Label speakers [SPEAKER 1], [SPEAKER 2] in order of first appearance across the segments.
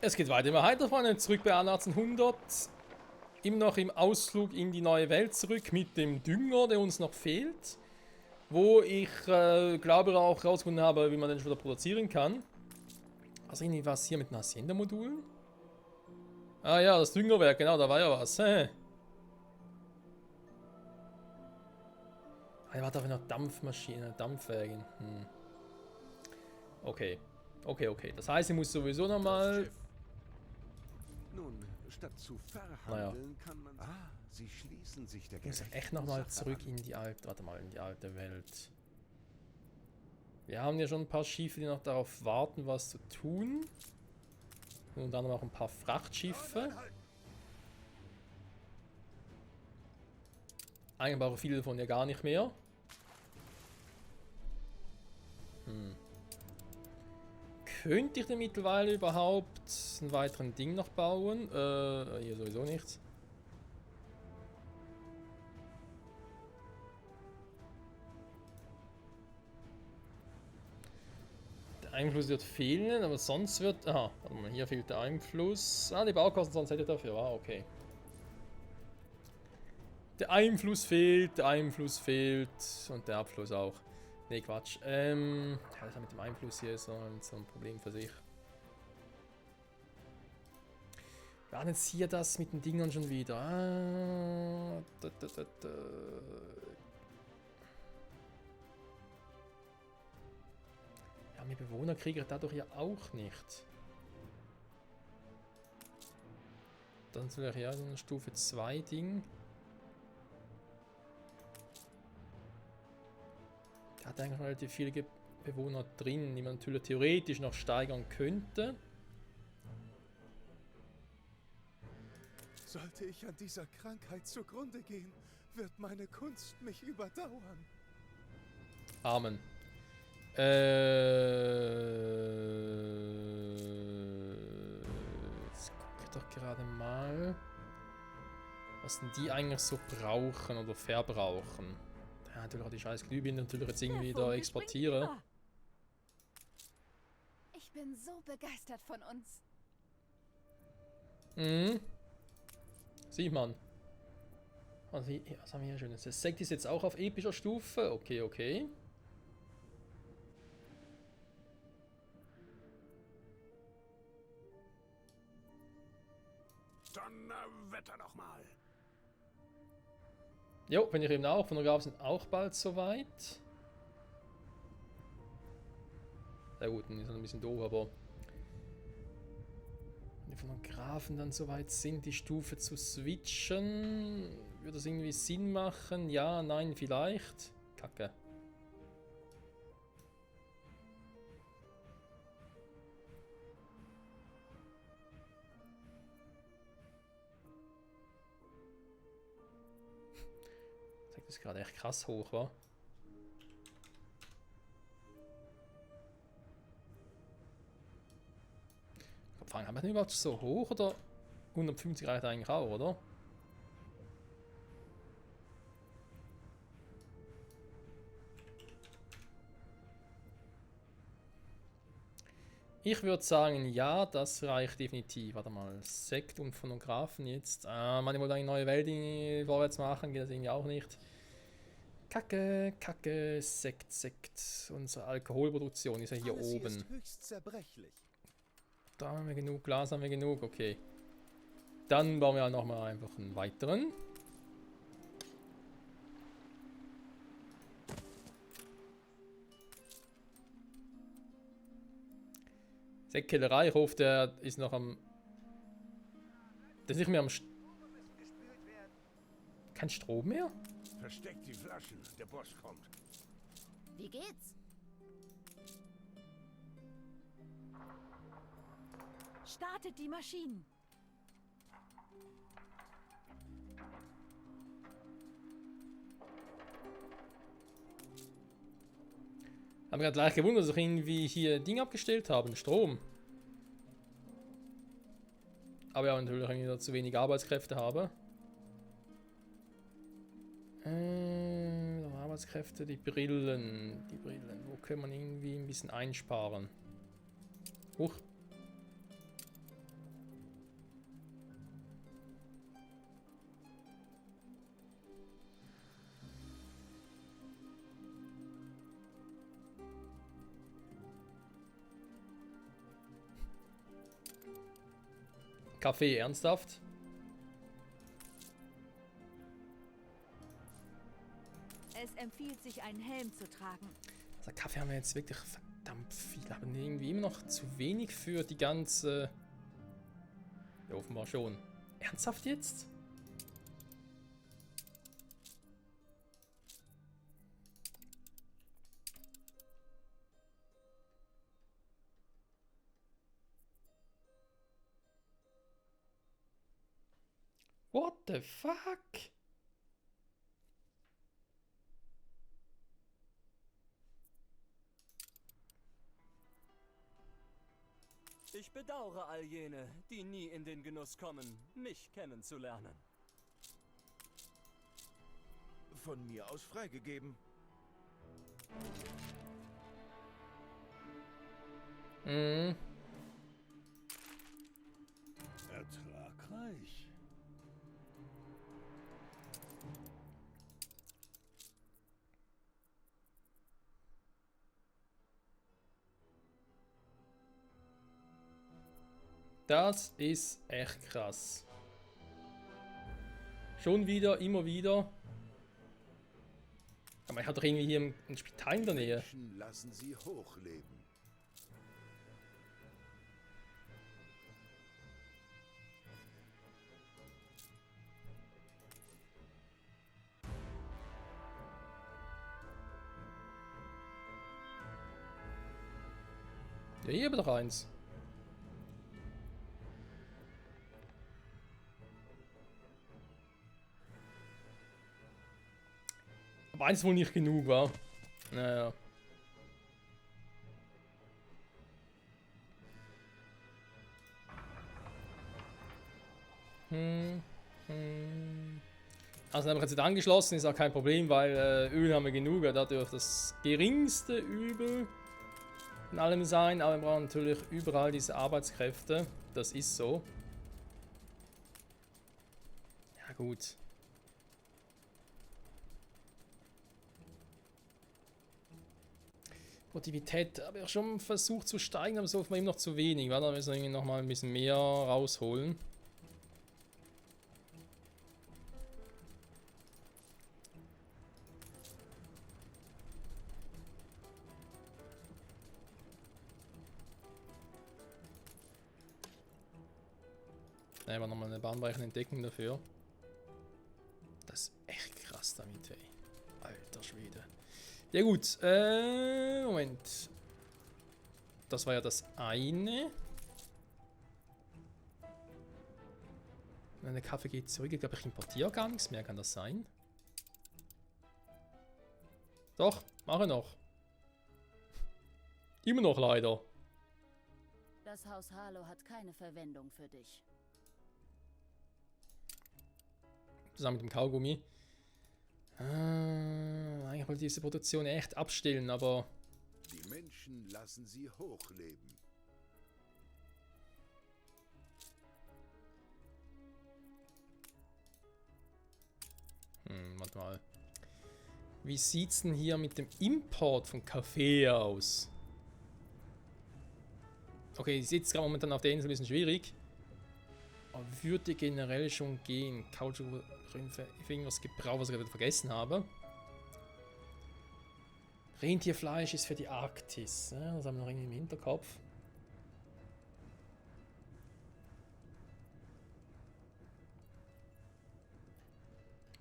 [SPEAKER 1] Es geht weiter immer weiter, Freunde. Zurück bei 1800. Immer noch im Ausflug in die neue Welt zurück mit dem Dünger, der uns noch fehlt. Wo ich glaube auch herausgefunden habe, wie man den später produzieren kann. Also irgendwie was hier mit den Hacienda-Modulen. Ah ja, das Düngerwerk, genau, da war ja was. Ah, da war doch noch Dampfmaschine, Dampfwägen. Okay. Okay. Das heißt, ich muss sowieso nochmal...
[SPEAKER 2] Nun, statt zu verhandeln, kann man... Ah, sie schließen sich der
[SPEAKER 1] Ich muss echt nochmal zurück in die alte... Warte mal, in die alte Welt. Wir haben ja schon ein paar Schiffe, die noch darauf warten, was zu tun. Und dann noch ein paar Frachtschiffe. Eigentlich brauche viele davon ja gar nicht mehr. Könnte ich denn mittlerweile überhaupt einen weiteren Ding noch bauen? Hier sowieso nichts. Der Einfluss wird fehlen, aber sonst wird... Aha, warte mal, hier fehlt der Einfluss. Ah, die Baukosten sonst hätte ich dafür. Ah, okay. Der Einfluss fehlt und der Abfluss auch. Nee, Quatsch. Ja, das mit dem Einfluss hier ist so ein Problem für sich. War jetzt hier das mit den Dingern schon wieder? Ah, Ja, mehr Bewohner kriege ich dadurch ja auch nicht. Dann soll ich ja so ein Stufe 2 Ding. Der hat eigentlich relativ viele Bewohner drin, die man natürlich theoretisch noch steigern könnte.
[SPEAKER 2] Sollte ich an dieser Krankheit zugrunde gehen, wird meine Kunst mich überdauern.
[SPEAKER 1] Amen. Jetzt gucke ich doch gerade mal, was denn die eigentlich so brauchen oder verbrauchen. Ja, natürlich auch die scheiß Glühbirne natürlich jetzt irgendwie da exportiere.
[SPEAKER 3] Ich bin so begeistert von uns.
[SPEAKER 1] Sieht man. Also, was haben wir hier schönes? Das Sekt ist jetzt auch auf epischer Stufe. Okay.
[SPEAKER 2] Donnerwetter noch mal.
[SPEAKER 1] Jo, bin ich eben auch. Fotografen sind auch bald soweit. Sehr gut, dann ist noch ein bisschen doof, aber... Wenn die Fotografen dann soweit sind, die Stufe zu switchen, würde das irgendwie Sinn machen? Ja, nein, vielleicht. Kacke. Das ist gerade echt krass hoch, wa? Haben wir denn überhaupt so hoch oder 150 reicht eigentlich auch, oder? Ich würde sagen, ja, das reicht definitiv. Warte mal, Sekt und Phonographen jetzt. Man wollte eine neue Welt vorwärts machen, geht das irgendwie auch nicht. Kacke, Sekt. Unsere Alkoholproduktion ist ja hier
[SPEAKER 2] Alles
[SPEAKER 1] oben.
[SPEAKER 2] ist höchst zerbrechlich.
[SPEAKER 1] Da haben wir genug, Glas haben wir genug, okay. Dann bauen wir halt nochmal einfach einen weiteren. Sektkellerei, ich hoffe, der ist noch am... Der ist nicht mehr am... Kein Strom mehr?
[SPEAKER 2] Versteckt die Flaschen, der Boss kommt.
[SPEAKER 3] Wie geht's? Startet die Maschinen.
[SPEAKER 1] Haben wir gerade gleich gewundert, dass ich irgendwie hier Ding abgestellt haben, Strom. Aber ja, natürlich irgendwie zu wenig Arbeitskräfte habe. Arbeitskräfte, die Brillen. Wo können man irgendwie ein bisschen einsparen? Huch. Kaffee, ernsthaft?
[SPEAKER 3] Es empfiehlt sich, einen Helm zu tragen.
[SPEAKER 1] Also Kaffee haben wir jetzt wirklich verdammt viel, aber irgendwie immer noch zu wenig für die ganze... Ja, offenbar schon. Ernsthaft jetzt? What the fuck?
[SPEAKER 4] Ich bedauere all jene, die nie in den Genuss kommen, mich kennenzulernen.
[SPEAKER 2] Von mir aus freigegeben.
[SPEAKER 1] Mhm.
[SPEAKER 2] Ertragreich.
[SPEAKER 1] Das ist echt krass. Schon wieder, immer wieder. Aber ich hatte doch irgendwie hier ein Spital in der Nähe.
[SPEAKER 2] Menschen lassen sie hochleben.
[SPEAKER 1] Ja, hier aber doch eins. Aber eins wohl nicht genug war. Naja. Also haben wir jetzt angeschlossen, ist auch kein Problem, weil Öl haben wir genug. Dadurch das geringste Übel in allem sein. Aber wir brauchen natürlich überall diese Arbeitskräfte. Das ist so. Ja gut. Produktivität habe ich schon versucht zu steigen, aber so ist man ihm noch zu wenig. Da müssen wir noch mal ein bisschen mehr rausholen. Ne, aber nochmal eine bahnbrechende Entdeckung dafür. Das ist echt krass damit, ey. Alter Schwede. Ja gut, Moment. Das war ja das eine. Der Kaffee geht zurück. Ich glaube, ich importiere gar nichts mehr. Kann das sein? Doch, mache noch. Immer noch leider.
[SPEAKER 3] Das Haus Harlow hat keine Verwendung für dich.
[SPEAKER 1] Zusammen mit dem Kaugummi. Eigentlich wollte ich diese Produktion echt abstellen, aber...
[SPEAKER 2] Die Menschen lassen sie hochleben.
[SPEAKER 1] Warte mal. Wie sieht's denn hier mit dem Import von Kaffee aus? Okay, ich sitze gerade momentan auf der Insel ein bisschen schwierig. Aber würde generell schon gehen. Kautschuk, für irgendwas gebraucht, was ich gerade vergessen habe. Rentierfleisch ist für die Arktis. Das haben wir noch irgendwie im Hinterkopf.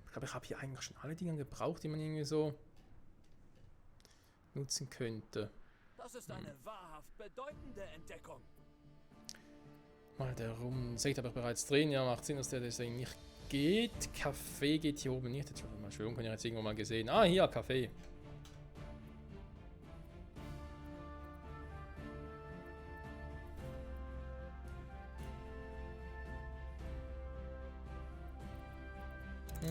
[SPEAKER 1] Ich glaube, ich habe hier eigentlich schon alle Dinge gebraucht, die man irgendwie so nutzen könnte.
[SPEAKER 4] Das ist eine wahrhaft bedeutende Entdeckung.
[SPEAKER 1] Mal der Rum. Seht habe ich bereits drin. Ja, macht Sinn, dass der deswegen nicht geht. Kaffee geht hier oben nicht. Jetzt mal schwören, kann ich jetzt irgendwo mal gesehen. Ah, hier, Kaffee.
[SPEAKER 3] Das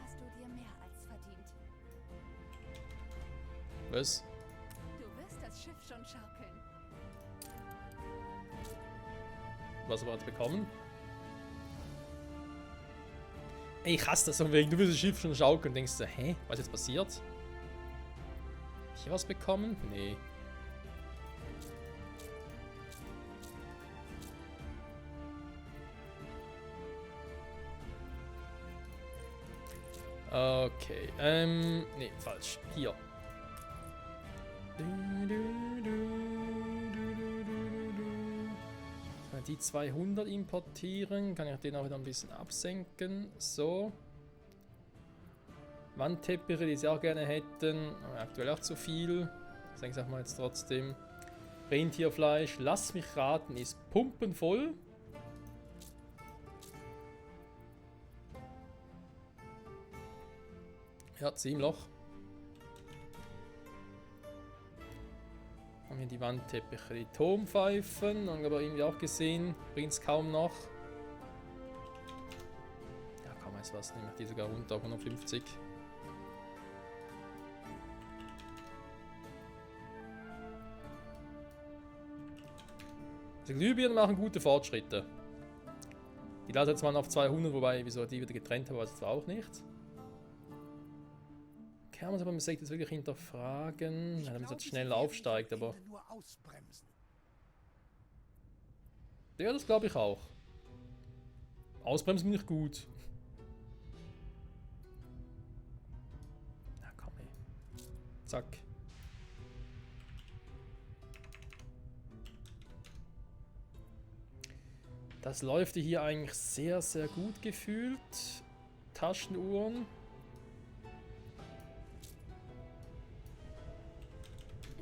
[SPEAKER 3] hast du dir mehr als verdient.
[SPEAKER 1] Was?
[SPEAKER 3] Du wirst das Schiff schon schaukeln.
[SPEAKER 1] Was wir jetzt bekommen? Ey, ich hasse das so wegen. Du willst das Schiff schon schaukeln und denkst du, hä? Was ist jetzt passiert? Hab ich hier was bekommen? Nee. Okay, nee, falsch. Hier. Die 200 importieren, kann ich den auch wieder ein bisschen absenken. So. Wandteppiche, die sie auch gerne hätten, aber aktuell auch zu viel. Deswegen sag mal jetzt trotzdem. Rentierfleisch, lass mich raten, ist pumpenvoll. Ja, 7 Loch. Haben hier die Wandteppiche, die Turmpfeifen, haben wir aber irgendwie auch gesehen, bringt es kaum noch. Ja, komm, jetzt was, nehme ich die sogar runter auf 150. Die Glühbirnen machen gute Fortschritte. Die lasse jetzt mal auf 200, wobei, wieso die wieder getrennt haben, weiß ich zwar auch nicht. Kann man es aber mit jetzt wirklich hinterfragen, ja, damit es jetzt schnell aufsteigt, aber... Ja, das glaube ich auch. Ausbremsen bin ich gut. Na komm ey. Zack. Das läuft hier eigentlich sehr, sehr gut gefühlt. Taschenuhren.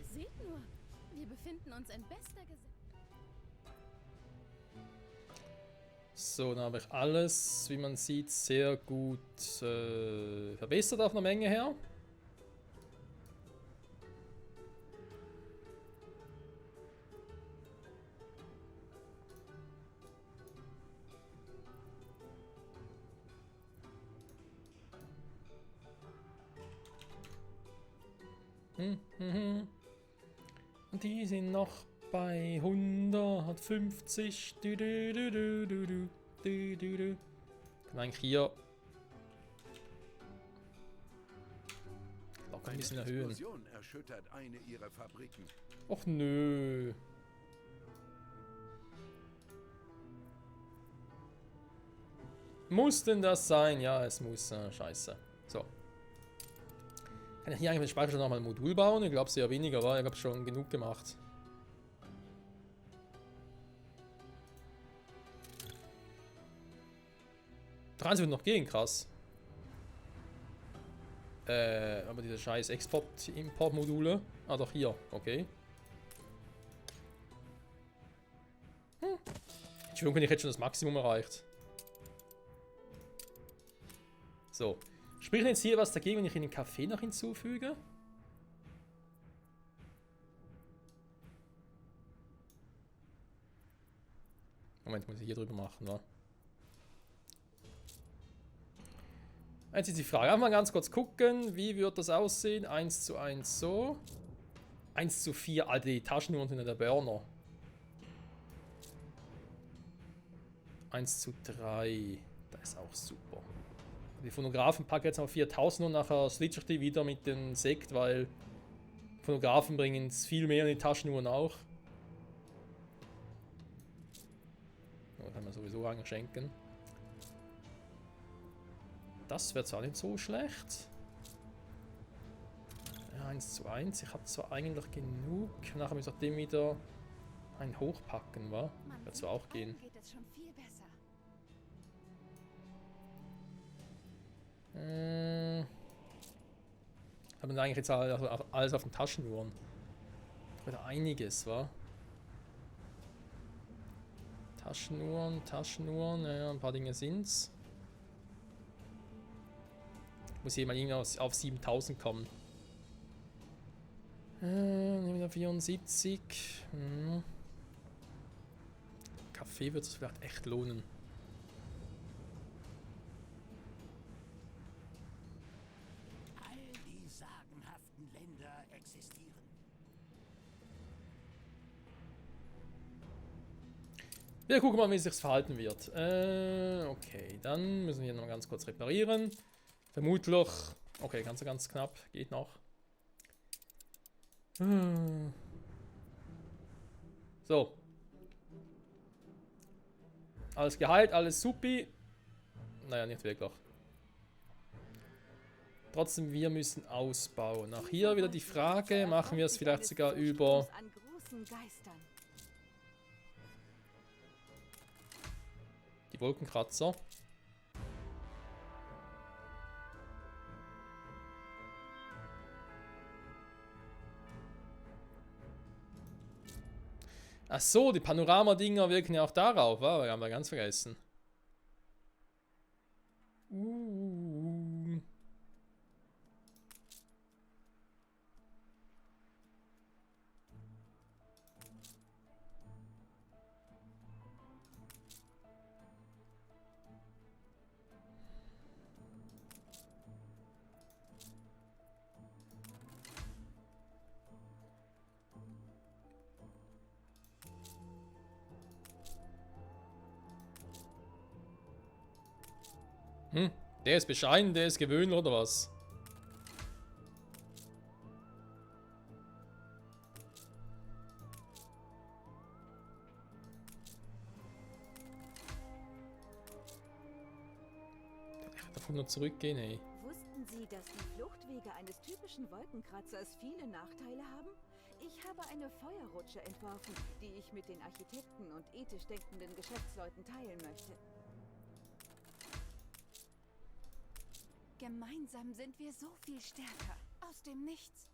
[SPEAKER 3] Seht nur, wir befinden uns in bester Gesellschaft.
[SPEAKER 1] So, dann habe ich alles, wie man sieht, sehr gut verbessert auf einer Menge her. Und die sind noch bei 150. Kann eigentlich hier locker ein bisschen erhöhen.
[SPEAKER 2] Explosion erschüttert eine ihrer Fabriken.
[SPEAKER 1] Och nö. Muss denn das sein? Ja, es muss. Scheiße. So. Kann ich hier eigentlich mit dem Speicher nochmal ein Modul bauen? Ich glaube sehr weniger, aber ich habe schon genug gemacht. Dran wird noch gehen, krass. Aber diese scheiß Export-Import-Module. Ah, doch hier, okay. Entschuldigung, ich hätte schon das Maximum erreicht. So. Spricht jetzt hier was dagegen, wenn ich den Kaffee noch hinzufüge? Moment, muss ich hier drüber machen, wa? Jetzt ist die Frage. Einfach mal ganz kurz gucken, wie wird das aussehen? 1:1 so. 1:4, Alter, die Taschenuhren sind ja der Burner. 1:3, das ist auch super. Die Fotografen packen jetzt auf 4000 und nachher switche ich die wieder mit dem Sekt, weil Fotografen bringen es viel mehr in die Taschenuhren auch. Das kann man sowieso einschenken. Das wäre zwar nicht so schlecht. Ja, 1:1. Ich habe zwar eigentlich genug. Nachher muss ich dem wieder ein hochpacken, wa? Wird zwar auch gehen.
[SPEAKER 3] Geht es schon viel besser.
[SPEAKER 1] Haben wir eigentlich jetzt alles auf den Taschenuhren? Wieder einiges, wa? Taschenuhren, ja, ein paar Dinge sind's. Muss hier mal irgendwie auf 7000 kommen. Wieder 74. Kaffee wird es vielleicht echt lohnen.
[SPEAKER 5] All die sagenhaften Länder existieren.
[SPEAKER 1] Wir gucken mal, wie sich verhalten wird. Okay, dann müssen wir noch ganz kurz reparieren. Vermutlich. Okay, ganz knapp. Geht noch. So. Alles geheilt, alles supi. Naja, nicht wirklich. Trotzdem, wir müssen ausbauen. Auch hier wieder die Frage, machen wir es vielleicht sogar über...
[SPEAKER 6] An großen Geistern.
[SPEAKER 1] die Wolkenkratzer. Ach so, die Panorama-Dinger wirken ja auch darauf. Ah, wir haben wir ganz vergessen. Der ist bescheiden, der ist gewöhnt oder was? Der darf nur zurückgehen, ey.
[SPEAKER 6] Wussten Sie, dass die Fluchtwege eines typischen Wolkenkratzers viele Nachteile haben? Ich habe eine Feuerrutsche entworfen, die ich mit den Architekten und ethisch denkenden Geschäftsleuten teilen möchte.
[SPEAKER 7] Gemeinsam sind wir so viel stärker. Aus dem Nichts.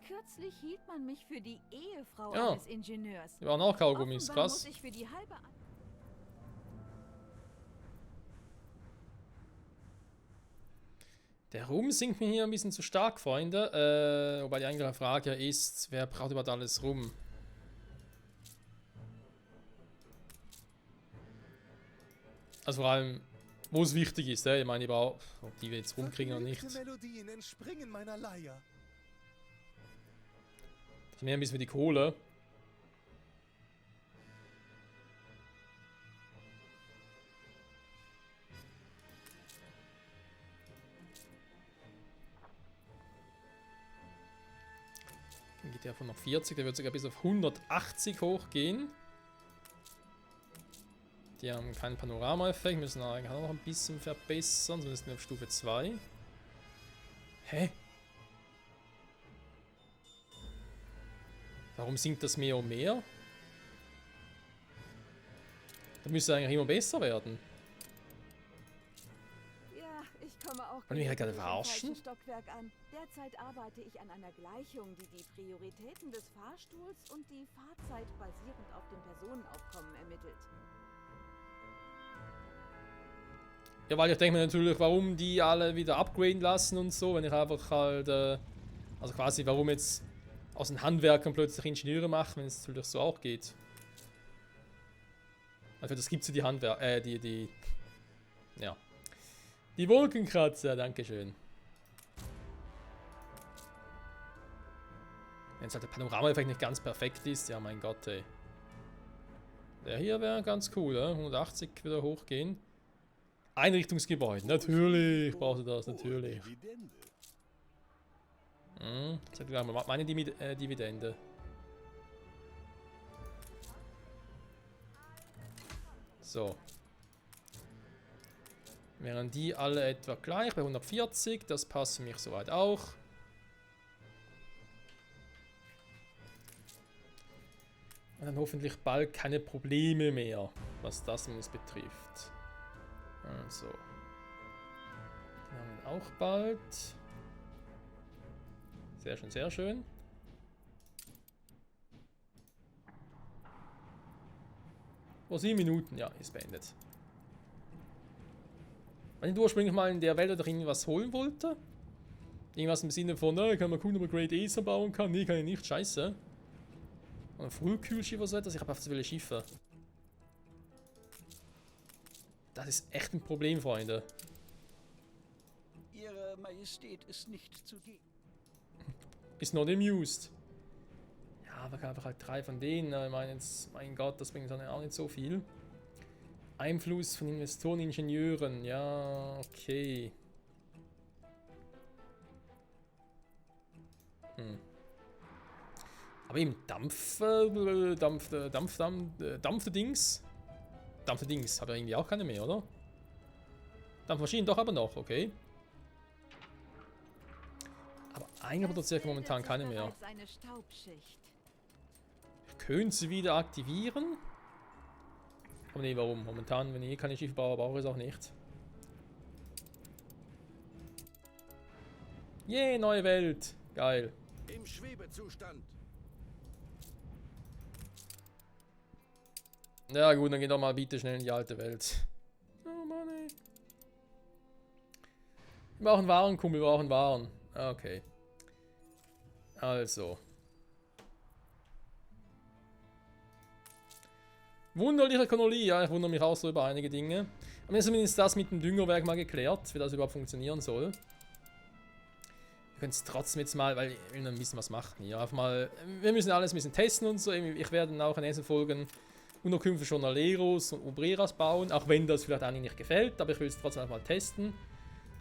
[SPEAKER 6] Kürzlich hielt man mich für die Ehefrau
[SPEAKER 1] Ja.
[SPEAKER 6] eines Ingenieurs.
[SPEAKER 1] Die waren auch Kaugummis,
[SPEAKER 6] Offenbar
[SPEAKER 1] krass.
[SPEAKER 6] muss ich für die halbe...
[SPEAKER 1] Der Rum sinkt mir hier ein bisschen zu stark, Freunde. Wobei die eigentliche Frage ist, wer braucht überhaupt alles Rum? Also vor allem, wo es wichtig ist, ich meine, ob die wir jetzt rumkriegen oder nicht. Das
[SPEAKER 2] Melodien entspringen meiner Leier.
[SPEAKER 1] ist mehr ein bisschen wie die Kohle. Dann geht der von noch 40, der wird sogar bis auf 180 hochgehen. Die haben keinen Panorama-Effekt, müssen eigentlich auch noch ein bisschen verbessern, zumindest auf Stufe 2. Hä? Warum sinkt das mehr und mehr? Das müsste eigentlich immer besser werden.
[SPEAKER 6] Ja, ich komme auch
[SPEAKER 1] Wollen wir hier gerade
[SPEAKER 6] im
[SPEAKER 1] verarschen?
[SPEAKER 6] falschen Stockwerk an. Derzeit arbeite ich an einer Gleichung, die die Prioritäten des Fahrstuhls und die Fahrzeit basierend auf dem Personenaufkommen ermittelt.
[SPEAKER 1] Ja, weil ich denke mir natürlich, warum die alle wieder upgraden lassen und so, wenn ich einfach halt, also quasi, warum jetzt aus den Handwerkern plötzlich Ingenieure machen, wenn es natürlich so auch geht. Also das gibt's ja die ja. Die Wolkenkratzer, dankeschön. Wenn es halt der Panorama-Effekt nicht ganz perfekt ist, ja mein Gott, ey. Der hier wäre ganz cool, 180 wieder hochgehen. Einrichtungsgebäude, natürlich brauchst du das, natürlich. Sag gleich mal, meine Dividende. So. Wären die alle etwa gleich bei 140, das passt für mich soweit auch. Und dann hoffentlich bald keine Probleme mehr, was das zumindest betrifft. Also. Den haben wir auch bald. Sehr schön, sehr schön. Oh, 7 Minuten, ja, ist beendet. Wenn ich ursprünglich mal in der Welt drin was holen wollte, irgendwas im Sinne von, kann man gucken, ob man Grade Acer bauen kann. Nee, kann ich nicht, scheiße. Und ein Frühkühlschiff oder so etwas, ich habe auf so viele Schiffe. Das ist echt ein Problem, Freunde.
[SPEAKER 5] Ihre Majestät ist nicht zugegen.
[SPEAKER 1] Ist not amused. Ja, aber einfach halt 3 von denen. Ich meine jetzt, mein Gott, das bringt dann auch nicht so viel. Einfluss von Investoren, Ingenieuren. Ja, okay. Aber im Dampf, Dampfdings hat er irgendwie auch keine mehr, oder? Dampfmaschinen doch aber noch, okay. Aber eine produziert momentan keine mehr.
[SPEAKER 6] Als eine Staubschicht.
[SPEAKER 1] Ich könnte sie wieder aktivieren. Aber nee, warum? Momentan, wenn ich eh keine Schiffe baue, brauche ich es auch nicht. Yeah, neue Welt. Geil.
[SPEAKER 2] Im Schwebezustand.
[SPEAKER 1] Ja gut, dann geht doch mal bitte schnell in die alte Welt. Oh Mann, ey. Wir brauchen Waren, Kumpel, wir brauchen Waren. Okay. Also. Wunderliche Kolonie, ja, ich wundere mich auch so über einige Dinge. Aber zumindest das mit dem Düngerwerk mal geklärt, wie das überhaupt funktionieren soll. Wir können es trotzdem jetzt mal, weil ich will noch ein bisschen was machen hier. Einfach mal, wir müssen alles ein bisschen testen und so. Ich werde dann auch in den nächsten Folgen Unterkünfte von Aleros und Obreras bauen, auch wenn das vielleicht eigentlich nicht gefällt, aber ich will es trotzdem einfach mal testen.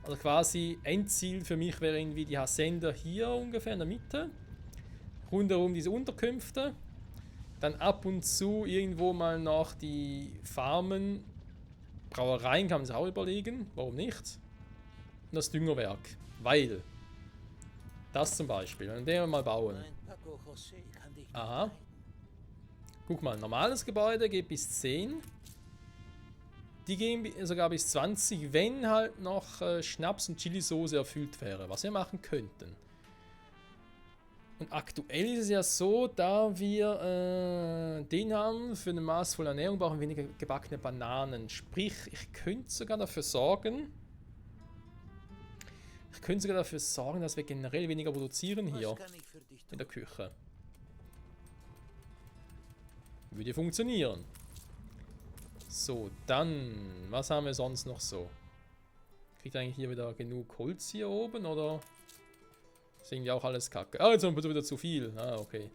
[SPEAKER 1] Also quasi Endziel für mich wäre irgendwie die Hacienda hier ungefähr in der Mitte. Rundherum diese Unterkünfte. Dann ab und zu irgendwo mal noch die Farmen. Brauereien kann man sich auch überlegen, warum nicht? Und das Düngerwerk, weil das zum Beispiel, wenn wir mal bauen. Aha. Guck mal, normales Gebäude geht bis 10. Die gehen sogar bis 20, wenn halt noch Schnaps und Chilisauce erfüllt wäre, was wir machen könnten. Und aktuell ist es ja so, da wir den haben, für eine maßvolle Ernährung brauchen wir weniger gebackene Bananen. Sprich, ich könnte sogar dafür sorgen, dass wir generell weniger produzieren hier in der Küche. Würde funktionieren. So, dann, was haben wir sonst noch so? Kriegt eigentlich hier wieder genug Holz hier oben, oder? Ist irgendwie auch alles kacke. Ah, jetzt haben wir wieder zu viel. Ah, okay.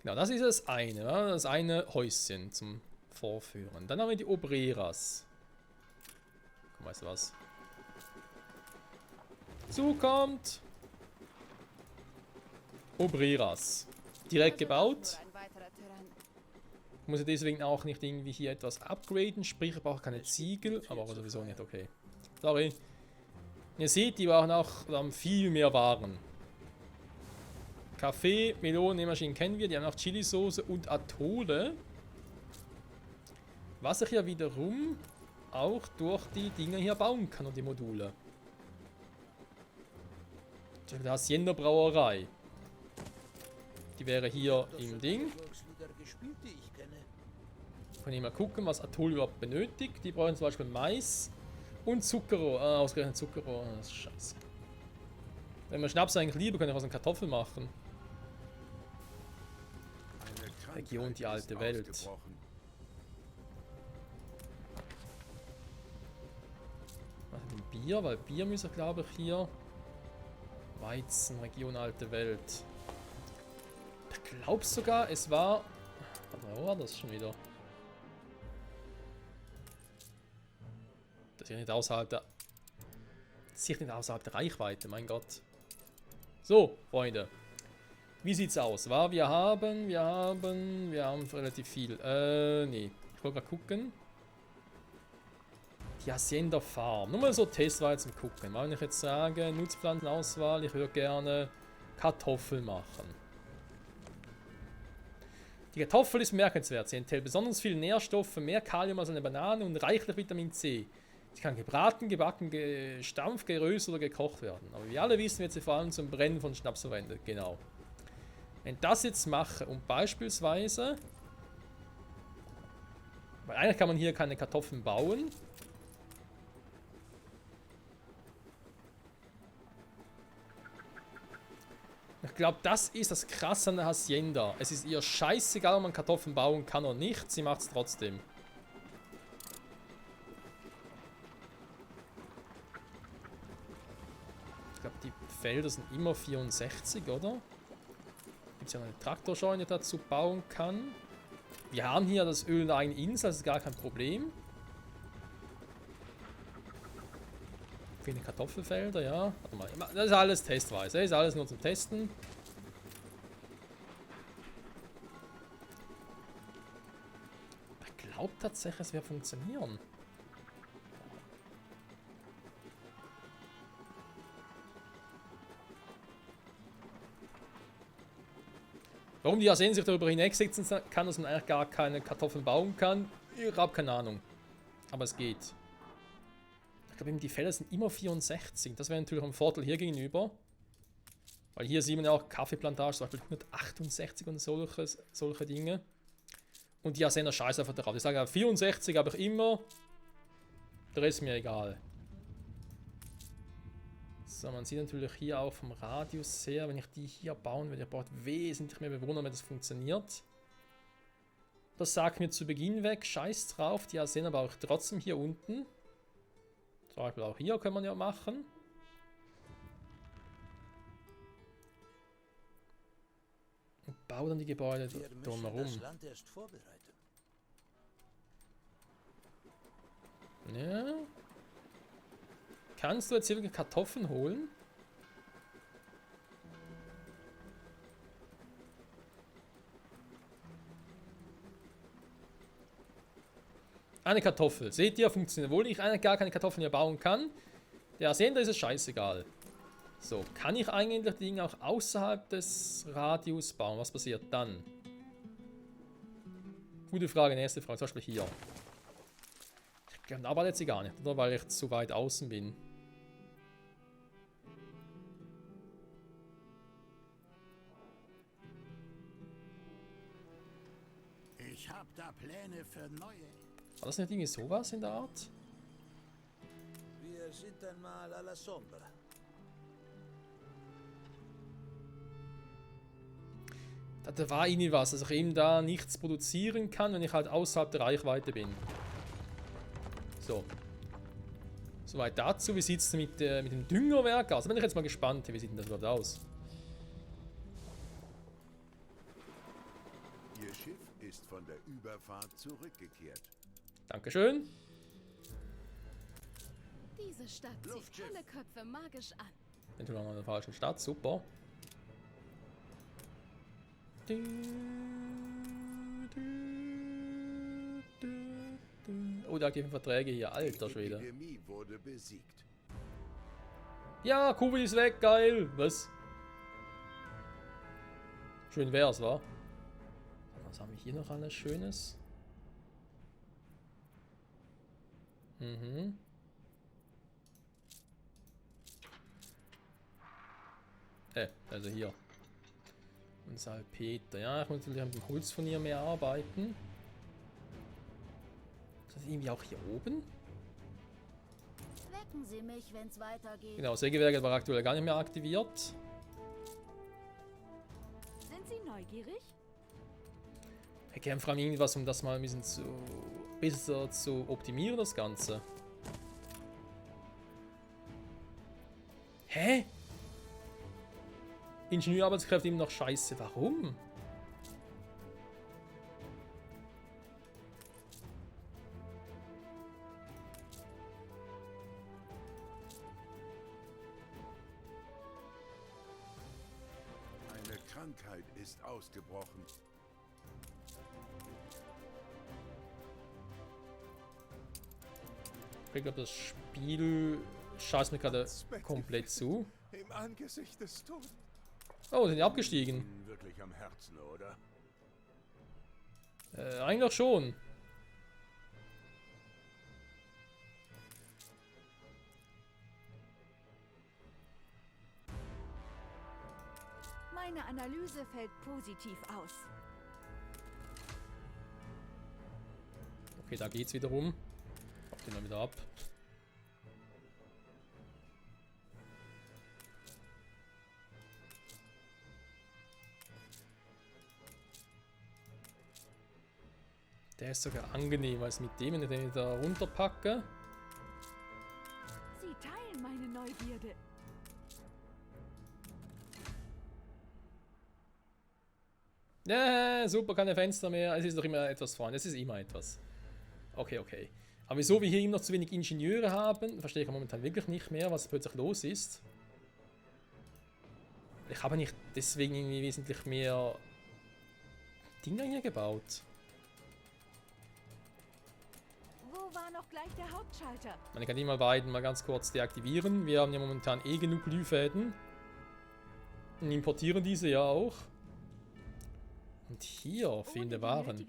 [SPEAKER 1] Genau, das ist das eine. Ja? Das eine Häuschen zum Vorführen. Dann haben wir die Obreras. Komm, weißt du was? Zukommt. Obreras. Direkt gebaut. Ich muss ja deswegen auch nicht irgendwie hier etwas upgraden. Sprich, ich brauche keine Ziegel. Aber sowieso nicht, okay. Sorry. Ihr seht, die brauchen auch viel mehr Waren. Kaffee, Melonen, Nähmaschinen kennen wir. Die haben auch Chilisauce und Atolle. Was ich ja wiederum auch durch die Dinger hier bauen kann und die Module. Die Hacienda Brauerei. Die wäre hier im Ding. Können wir mal gucken, was Atoll überhaupt benötigt. Die brauchen zum Beispiel Mais und Zuckerrohr. Ah, ausgerechnet Zuckerrohr. Das ist scheiße. Wenn man Schnaps eigentlich lieber, können wir aus einer Kartoffel machen. Region die alte Welt. Was mit dem Bier? Weil Bier müssen wir, glaube ich, hier. Weizen, Region alte Welt. Ich glaube sogar, es war. Wo war das schon wieder? Das ist ja nicht außerhalb der. Sicher nicht außerhalb der Reichweite, mein Gott. So, Freunde. Wie sieht's aus? Wir haben relativ viel. Nee. Ich wollte mal gucken. Die Hacienda Farm. Nur mal so testweise zum Gucken. Wenn ich jetzt sage, Nutzpflanzenauswahl, ich würde gerne Kartoffeln machen. Die Kartoffel ist bemerkenswert. Sie enthält besonders viele Nährstoffe, mehr Kalium als eine Banane und reichlich Vitamin C. Sie kann gebraten, gebacken, gestampft, geröstet oder gekocht werden. Aber wie alle wissen, wird sie vor allem zum Brennen von Schnaps verwendet. Genau. Wenn ich das jetzt mache und beispielsweise... Weil eigentlich kann man hier keine Kartoffeln bauen. Ich glaube, das ist das Krasse an der Hacienda. Es ist ihr scheißegal, ob man Kartoffeln bauen kann oder nicht. Sie macht es trotzdem. Ich glaube, die Felder sind immer 64, oder? Gibt es ja eine Traktorscheune, die dazu bauen kann. Wir haben hier das Öl in der eigenen Insel, das ist gar kein Problem. Viele Kartoffelfelder, ja. Warte mal, das ist alles testweise. Das ist alles nur zum Testen. Ich glaube tatsächlich, es wird funktionieren. Warum die Arsen sich darüber hinwegsetzen kann, dass man eigentlich gar keine Kartoffeln bauen kann, ich habe keine Ahnung. Aber es geht. Ich glaube, die Felder sind immer 64. Das wäre natürlich ein Vorteil hier gegenüber. Weil hier sieht man ja auch Kaffeeplantage, zum Beispiel 168 und solche Dinge. Und die Arsener scheiße einfach drauf. Ich sage, 64 habe ich immer. Der Rest ist mir egal. So, man sieht natürlich hier auch vom Radius her, wenn ich die hier bauen würde, ich brauche wesentlich mehr Bewohner, wenn das funktioniert. Das sagt mir zu Beginn weg, scheiß drauf, die Arsener baue ich trotzdem hier unten. Zum Beispiel auch hier kann man ja machen. Und baue dann die Gebäude drumherum. Ja. Kannst du jetzt hier Kartoffeln holen? Eine Kartoffel. Seht ihr, funktioniert. Obwohl ich eigentlich gar keine Kartoffeln hier bauen kann. Der Sender ist es scheißegal. So, kann ich eigentlich die Dinge auch außerhalb des Radius bauen? Was passiert dann? Gute Frage, nächste Frage. Zum Beispiel hier. Ich glaube, da arbeitet sie gar nicht, oder? Weil ich zu weit außen bin.
[SPEAKER 5] Ich habe da Pläne für neue.
[SPEAKER 1] War das nicht irgendwie sowas in der Art?
[SPEAKER 8] Wir sind einmal alla Sombra.
[SPEAKER 1] Da war irgendwie was, dass ich eben da nichts produzieren kann, wenn ich halt außerhalb der Reichweite bin. So. Soweit dazu. Wie sieht es mit dem Düngerwerk aus? Da bin ich jetzt mal gespannt. Wie sieht denn das überhaupt aus?
[SPEAKER 2] Ihr Schiff ist von der Überfahrt zurückgekehrt.
[SPEAKER 1] Dankeschön.
[SPEAKER 7] Diese Stadt zieht alle Köpfe magisch an.
[SPEAKER 1] Bin schon mal in der falschen Stadt. Super. Oh, da geben Verträge hier. Alter Schwede.
[SPEAKER 2] Die Epidemie wurde besiegt.
[SPEAKER 1] Ja, Kubi ist weg. Geil. Was? Schön wär's, wa? Was haben wir hier noch alles Schönes? Mhm. Also hier. Und Salpeter. Ja, ich muss natürlich mit dem Holz von ihr mehr arbeiten. Ist das irgendwie auch hier oben?
[SPEAKER 3] Wecken Sie mich, wenn es weitergeht.
[SPEAKER 1] Genau, Sägewerk war aktuell gar nicht mehr aktiviert.
[SPEAKER 6] Sind Sie neugierig?
[SPEAKER 1] Ich kämpfe vor allem irgendwas, um das mal ein bisschen besser zu optimieren, das Ganze. Hä? Ingenieurarbeitskräfte immer noch scheiße. Warum?
[SPEAKER 2] Eine Krankheit ist ausgebrochen.
[SPEAKER 1] Ich glaube, das Spiel scheißt mir gerade komplett zu.
[SPEAKER 2] Im Angesicht des Todes.
[SPEAKER 1] Oh, sind die abgestiegen?
[SPEAKER 2] Ihnen wirklich am Herzen, oder?
[SPEAKER 1] Eigentlich schon.
[SPEAKER 6] Meine Analyse fällt positiv aus.
[SPEAKER 1] Okay, da geht's wieder rum. Mach den mal wieder ab. Der ist sogar angenehmer als mit dem, wenn ich den da runterpacke.
[SPEAKER 6] Sie teilen meine Neugierde.
[SPEAKER 1] Ja, super, keine Fenster mehr. Es ist doch immer etwas vorne. Es ist immer etwas. Okay, okay. Aber wieso wir hier immer noch zu wenig Ingenieure haben, verstehe ich momentan wirklich nicht mehr, was plötzlich los ist. Ich habe nicht deswegen irgendwie wesentlich mehr Dinger hier gebaut.
[SPEAKER 6] Wo war noch gleich der Hauptschalter?
[SPEAKER 1] Man kann die mal beiden mal ganz kurz deaktivieren. Wir haben ja momentan eh genug Glühfäden. Und importieren diese ja auch. Und hier fehlende Waren.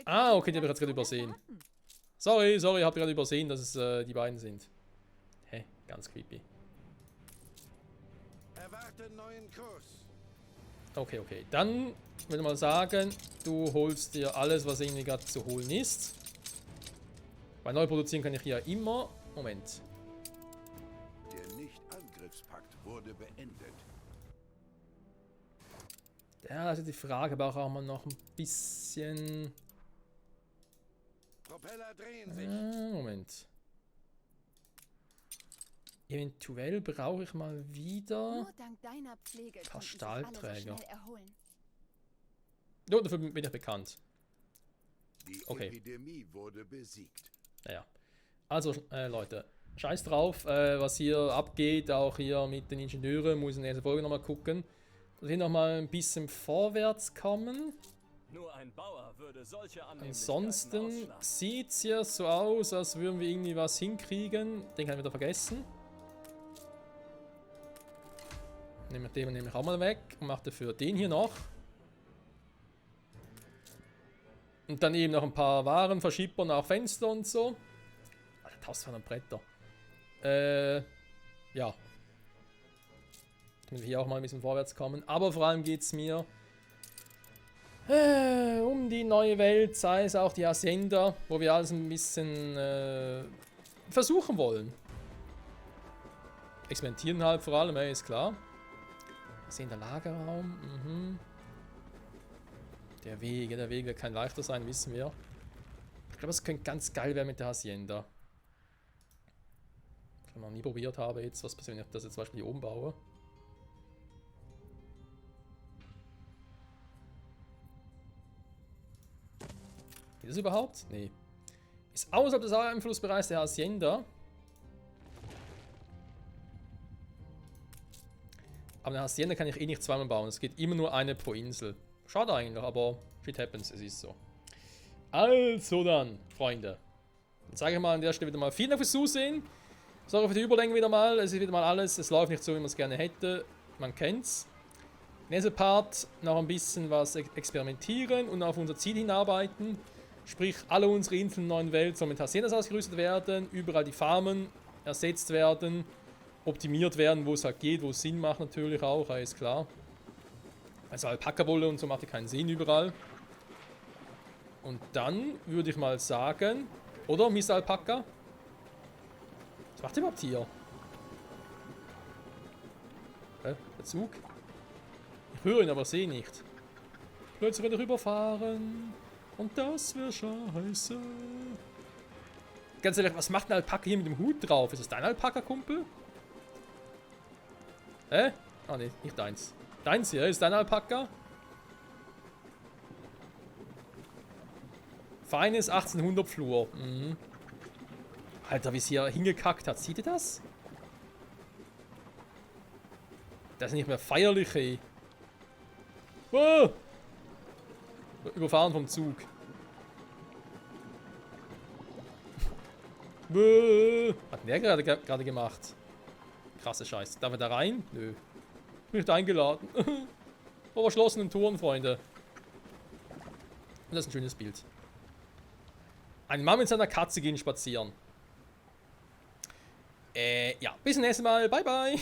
[SPEAKER 1] Ah, okay, die habe ich jetzt gerade übersehen. Sorry, habt ihr gerade übersehen, dass es die beiden sind. Hä, ganz creepy.
[SPEAKER 8] Erwarte neuen Kurs.
[SPEAKER 1] Okay. Dann würde ich mal sagen, du holst dir alles, was irgendwie gerade zu holen ist. Weil neu produzieren kann ich hier immer. Moment.
[SPEAKER 2] Der Nicht-Angriffspakt wurde beendet.
[SPEAKER 1] Ja, also die Frage, brauchen wir noch ein bisschen...
[SPEAKER 8] Propeller drehen sich.
[SPEAKER 1] Moment. Eventuell brauche ich mal wieder...
[SPEAKER 7] Nur dank deiner Pflege
[SPEAKER 1] paar
[SPEAKER 7] konnten sich alle so
[SPEAKER 1] Stahlträger.
[SPEAKER 7] schnell erholen.
[SPEAKER 1] Ja, dafür bin ich bekannt.
[SPEAKER 2] Die
[SPEAKER 1] Okay.
[SPEAKER 2] Epidemie wurde besiegt.
[SPEAKER 1] Naja. Also, Leute, scheiß drauf, was hier abgeht, auch hier mit den Ingenieuren, muss ich in der nächsten Folge nochmal gucken. Dass wir nochmal ein bisschen vorwärts kommen.
[SPEAKER 4] Nur ein Bauer würde solche Annehmlichkeiten
[SPEAKER 1] Ansonsten
[SPEAKER 4] ausschlagen.
[SPEAKER 1] sieht es ja so aus, als würden wir irgendwie was hinkriegen. Den kann ich wieder vergessen. Nehme ich den nämlich auch mal weg und mache dafür den hier noch. Und dann eben noch ein paar Waren verschippern, auch Fenster und so. Alter, 1200 Bretter. Ja. Damit wir hier auch mal ein bisschen vorwärts kommen. Aber vor allem geht es mir um die neue Welt, sei es auch die Hacienda, wo wir alles ein bisschen versuchen wollen. Experimentieren halt vor allem, ist klar. Wir sehen der Lagerraum. Der Weg wird kein leichter sein, wissen wir. Ich glaube, es könnte ganz geil werden mit der Hacienda. Was ich noch nie probiert habe jetzt. Was passiert, wenn ich das jetzt zum Beispiel hier oben baue? Geht das überhaupt? Nee. Ist außerhalb des Einflussbereichs der Hacienda. Aber eine Hacienda kann ich eh nicht zweimal bauen. Es geht immer nur eine pro Insel. Schade eigentlich, aber shit happens, es ist so. Also dann, Freunde. Dann sage ich mal an der Stelle wieder mal vielen Dank fürs Zusehen. Sorry für die Überlänge wieder mal. Es ist wieder mal alles. Es läuft nicht so, wie man es gerne hätte. Man kennt's. Nächster Part noch ein bisschen was experimentieren und auf unser Ziel hinarbeiten. Sprich, alle unsere Inseln der neuen Welt sollen mit Haciendas ausgerüstet werden. Überall die Farmen ersetzt werden. Optimiert werden, wo es halt geht, wo es Sinn macht natürlich auch, ist klar. Also Alpaka-Wolle und so macht ja keinen Sinn überall. Und dann würde ich mal sagen, oder Mr. Alpaka? Was macht ihr überhaupt hier? Der Zug? Ich höre ihn, aber sehe nicht. Plötzlich wieder rüberfahren. Und das wäre scheiße. Ganz ehrlich, was macht ein Alpaka hier mit dem Hut drauf? Ist das dein Alpaka-Kumpel? Hä? Ah ne, nicht deins. Deins hier, ist dein Alpaka? Feines 1800 Flur. Alter, wie es hier hingekackt hat. Seht ihr das? Das ist nicht mehr feierlich, ey. Oh! Überfahren vom Zug. Was hat der gerade gemacht? Krasse Scheiße. Darf er da rein? Nö. Nicht eingeladen. Vor verschlossenen Toren, Freunde. Und das ist ein schönes Bild. Ein Mann mit seiner Katze gehen spazieren. Ja, bis zum nächsten Mal. Bye, bye.